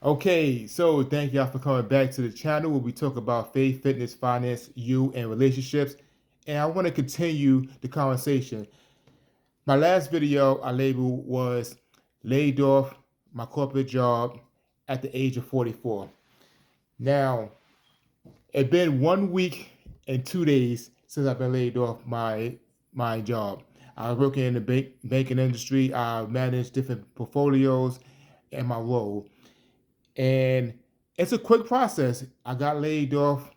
Okay, so thank y'all for coming back to the channel where we talk about faith, fitness, finance, you, and relationships. And I want to continue the conversation. My last video I labeled was laid off my corporate job at the age of 44. Now, it's been 1 week and 2 days since I've been laid off my job. I was working in the banking industry. I managed different portfolios in my role. And it's a quick process. I got laid off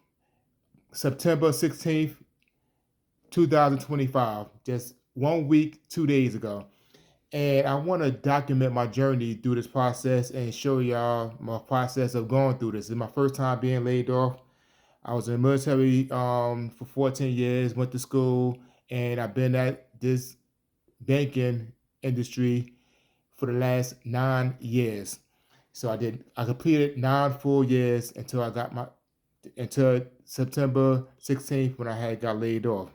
September 16th, 2025, just 1 week, 2 days ago. And I want to document my journey through this process and show y'all my process of going through this. It's my first time being laid off. I was in the military for 14 years, went to school, and I've been at this banking industry for the last 9 years. So I completed 9 full years until September 16th when I had got laid off.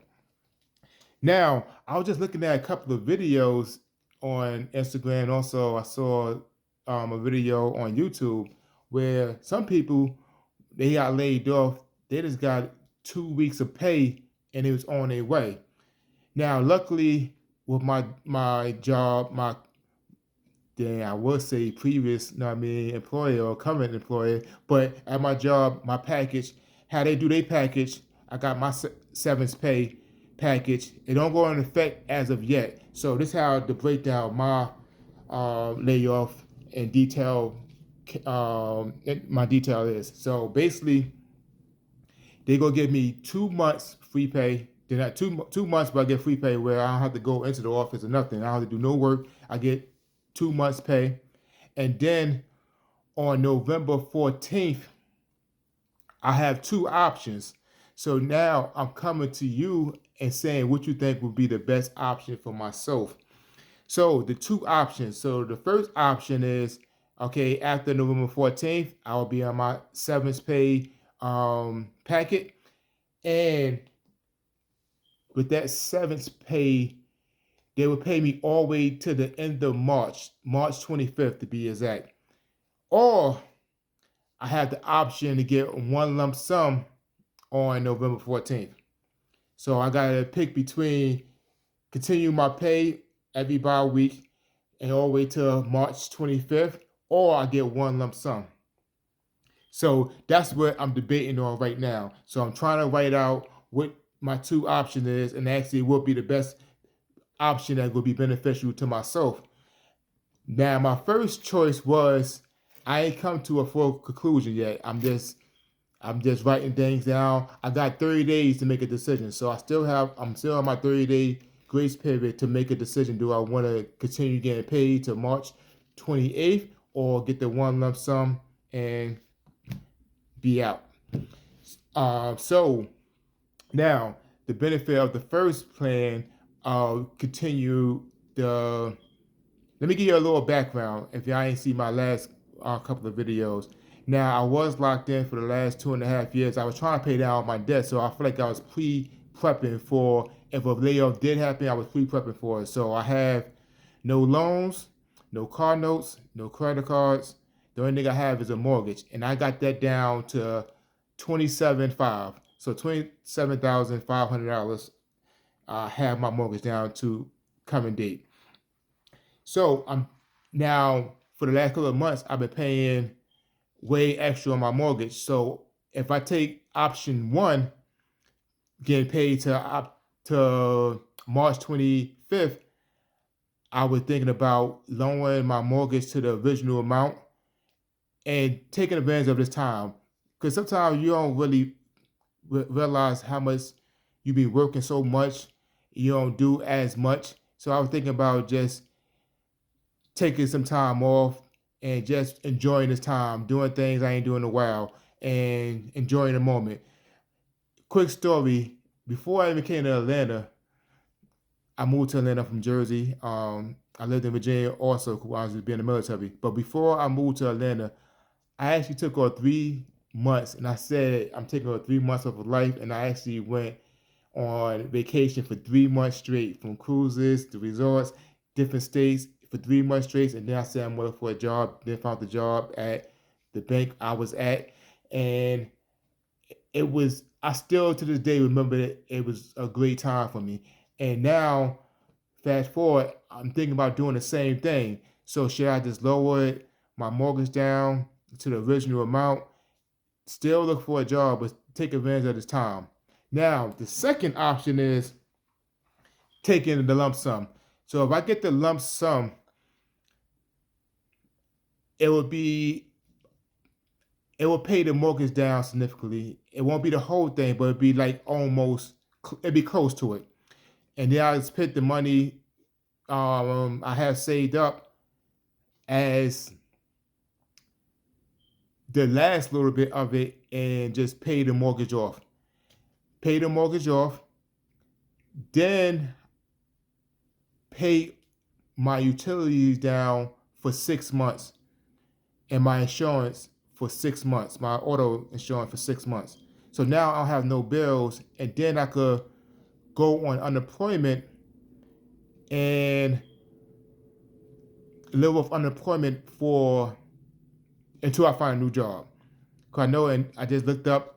Now, I was just looking at a couple of videos on Instagram. Also, I saw a video on YouTube where some people they got laid off. They just got 2 weeks of pay and it was on their way. Now, luckily, with my job, my then I would say previous, employer or current employer. But at my job, my package, how they do their package, I got my severance pay package. It don't go into effect as of yet. So this is how the breakdown of my layoff and detail, my detail is. So basically, they gonna give me 2 months free pay. Then at two months, but I get free pay where I don't have to go into the office or nothing. I don't have to do no work. I get 2 months pay, and then on November 14th, I have two options. So now I'm coming to you and saying what you think would be the best option for myself. So the two options. So the first option is okay, after November 14th, I will be on my severance pay packet. And with that severance pay, they will pay me all the way to the end of March, March 25th to be exact. Or I have the option to get one lump sum on November 14th. So I got to pick between continue my pay every bi-week and all the way to March 25th, or I get one lump sum. So that's what I'm debating on right now. So I'm trying to write out what my two options is and actually what would be the best option that would be beneficial to myself. Now, my first choice was I ain't come to a full conclusion yet. I'm just writing things down. I got 30 days to make a decision. So I'm still on my 30-day grace period to make a decision. Do I want to continue getting paid to March 28th or get the one lump sum and be out? So now the benefit of the first plan, continue the let me give you a little background if y'all ain't see my last couple of videos. Now, I was locked in for the last 2.5 years. I was trying to pay down my debt, so I feel like I was pre-prepping for if a layoff did happen, I was pre-prepping for it. So I have no loans, no car notes, no credit cards. The only thing I have is a mortgage, and I got that down to 27.5. So $27,500. I have my mortgage down to current date. So I'm now for the last couple of months I've been paying way extra on my mortgage. So if I take option one, getting paid to March 25th, I was thinking about lowering my mortgage to the original amount and taking advantage of this time. Because sometimes you don't really realize how much you be working so much, you don't do as much. So I was thinking about just taking some time off and just enjoying this time, doing things I ain't doing in a while, and enjoying the moment. Quick story: before I even came to Atlanta, I moved to Atlanta from Jersey. I lived in Virginia also while I was being in the military. But before I moved to Atlanta, I actually took on 3 months, and I said I'm taking on 3 months of life, and I actually went on vacation for 3 months straight, from cruises to resorts, different states for 3 months straight. And then I said I'm looking for a job. Then found the job at the bank I was at, and it was I still to this day remember that it was a great time for me. And now, fast forward, I'm thinking about doing the same thing. So should I just lower my mortgage down to the original amount, still look for a job, but take advantage of this time? Now, the second option is taking the lump sum. So if I get the lump sum, it would be it will pay the mortgage down significantly. It won't be the whole thing, but it'd be like almost it'd be close to it. And then I just put the money I have saved up as the last little bit of it and just pay the mortgage off. Pay the mortgage off, then pay my utilities down for 6 months and my insurance for 6 months, my auto insurance for 6 months. So now I'll have no bills, and then I could go on unemployment and live off unemployment for until I find a new job. Cause I know, and I just looked up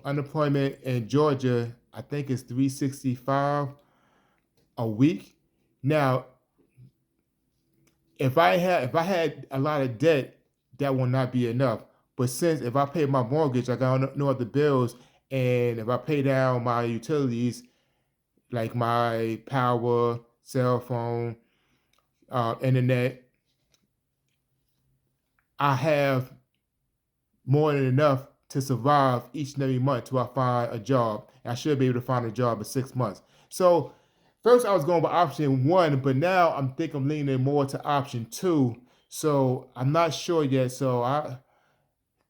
unemployment in Georgia. I think it's 365 a week. Now, if I had a lot of debt, that will not be enough. But since if I pay my mortgage, I got no other bills, and if I pay down my utilities like my power, cell phone, internet, I have more than enough to survive each and every month till I find a job. And I should be able to find a job in 6 months. So first I was going with option one, but now I'm leaning more to option two. So I'm not sure yet. So I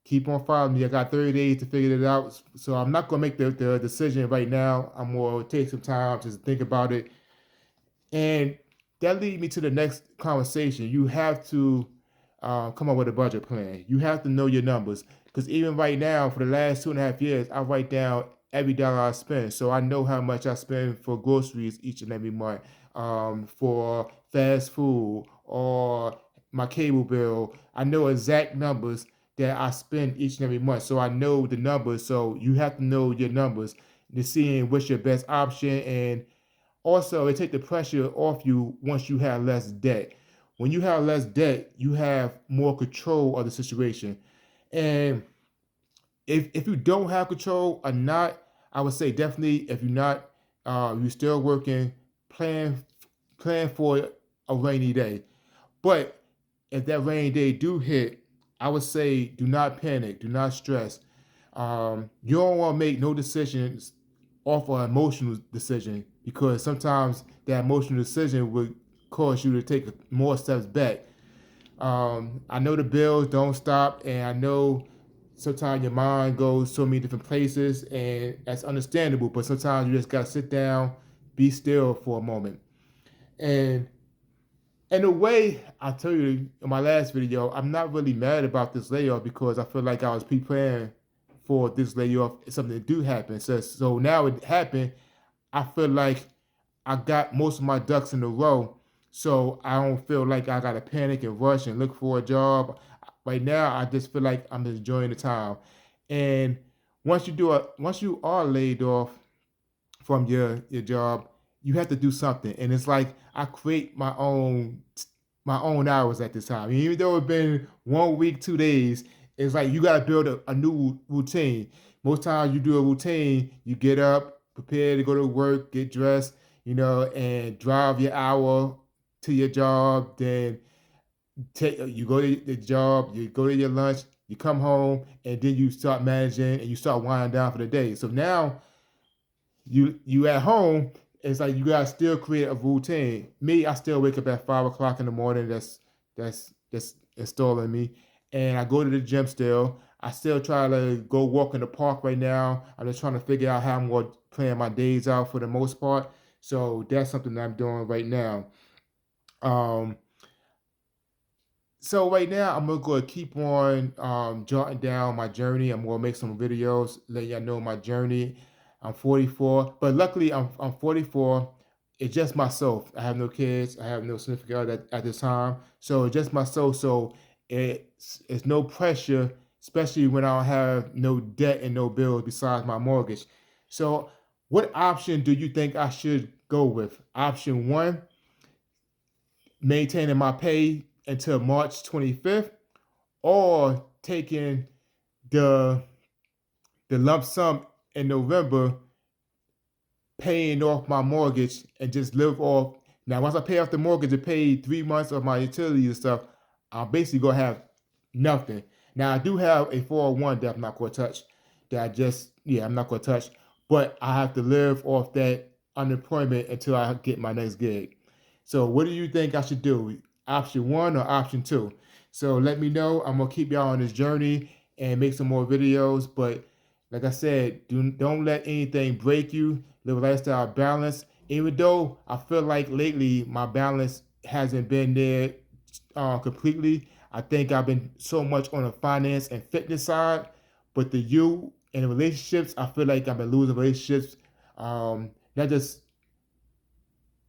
keep on following me. I got 30 days to figure it out. So I'm not gonna make the decision right now. I'm gonna take some time to think about it. And that leads me to the next conversation. You have to come up with a budget plan. You have to know your numbers. Because even right now, for the last 2.5 years, I write down every dollar I spend. So I know how much I spend for groceries each and every month, for fast food or my cable bill. I know exact numbers that I spend each and every month. So I know the numbers. So you have to know your numbers to see what's your best option. And also, it take the pressure off you once you have less debt. When you have less debt, you have more control of the situation. And if you don't have control or not, I would say definitely if you're not, you're still working, plan plan for a rainy day. But if that rainy day do hit, I would say do not panic, do not stress. You don't want to make no decisions off an emotional decision because sometimes that emotional decision would cause you to take more steps back. I know the bills don't stop, and I know sometimes your mind goes so many different places, and that's understandable. But sometimes you just gotta sit down, be still for a moment. And in a way, I tell you in my last video, I'm not really mad about this layoff because I feel like I was pre-planned for this layoff. If something do happen. So now it happened. I feel like I got most of my ducks in a row. So I don't feel like I gotta panic and rush and look for a job. Right now, I just feel like I'm enjoying the time. And once you are laid off from your job, you have to do something. And it's like I create my own hours at this time. Even though it's been 1 week, 2 days, it's like you gotta build a new routine. Most times you do a routine, you get up, prepare to go to work, get dressed, and drive your hour to your job. Then you go to the job, you go to your lunch, you come home, and then you start managing and you start winding down for the day. So now you at home, it's like you gotta still create a routine. Me, I still wake up at 5 o'clock in the morning. That's installing me, and I go to the gym still. I still try to go walk in the park right now. I'm just trying to figure out how I'm going to plan my days out for the most part. So that's something that I'm doing right now. Um, so right now I'm gonna keep on jotting down my journey. I'm gonna make some videos, let y'all know my journey. I'm 44, but luckily I'm 44. It's just myself. I have no kids. I have no significant other at this time. So it's just myself. So it's no pressure, especially when I don't have no debt and no bills besides my mortgage. So, what option do you think I should go with? Option one, maintaining my pay until March 25th, or taking the lump sum in November, paying off my mortgage and just live off. Now, once I pay off the mortgage and pay 3 months of my utilities and stuff, I'm basically gonna have nothing. Now, I do have a 401 that I'm not gonna touch. I'm not gonna touch. But I have to live off that unemployment until I get my next gig. So, what do you think I should do? Option one or option two? So, let me know. I'm gonna keep y'all on this journey and make some more videos. But like I said, don't let anything break you. Live a lifestyle balance. Even though I feel like lately my balance hasn't been there completely. I think I've been so much on the finance and fitness side, but the you and the relationships, I feel like I've been losing relationships. Not just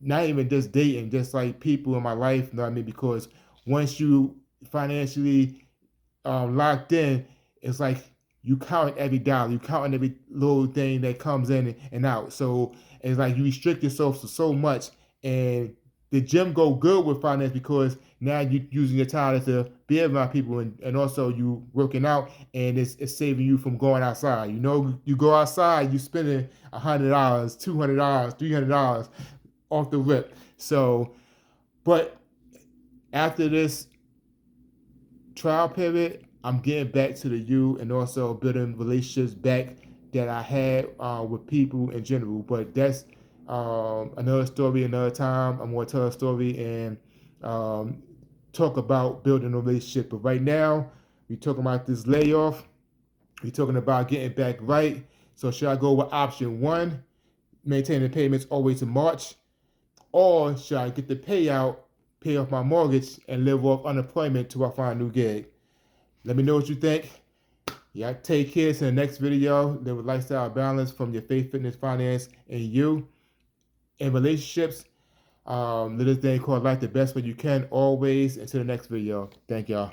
not even just dating, just like people in my life. You know what I mean? Because once you financially locked in, it's like you count every dollar, you count every little thing that comes in and out. So it's like you restrict yourself to so much, and the gym go good with finance because now you using your time to be around people, and also you working out, and it's saving you from going outside. You know, you go outside, you spending $100, $200, $300 off the rip. So, but after this trial period, I'm getting back to the you and also building relationships back that I had with people in general. But that's another story, another time. I'm going to tell a story and talk about building a relationship. But right now, we're talking about this layoff. We're talking about getting back right. So should I go with option one, maintaining payments all the way to March? Or should I get the payout, pay off my mortgage, and live off unemployment till I find a new gig? Let me know what you think. Yeah, take care. To the next video. Live a lifestyle balance from your faith, fitness, finance, and you. In relationships, live this thing called life the best way you can always. Until the next video. Thank y'all.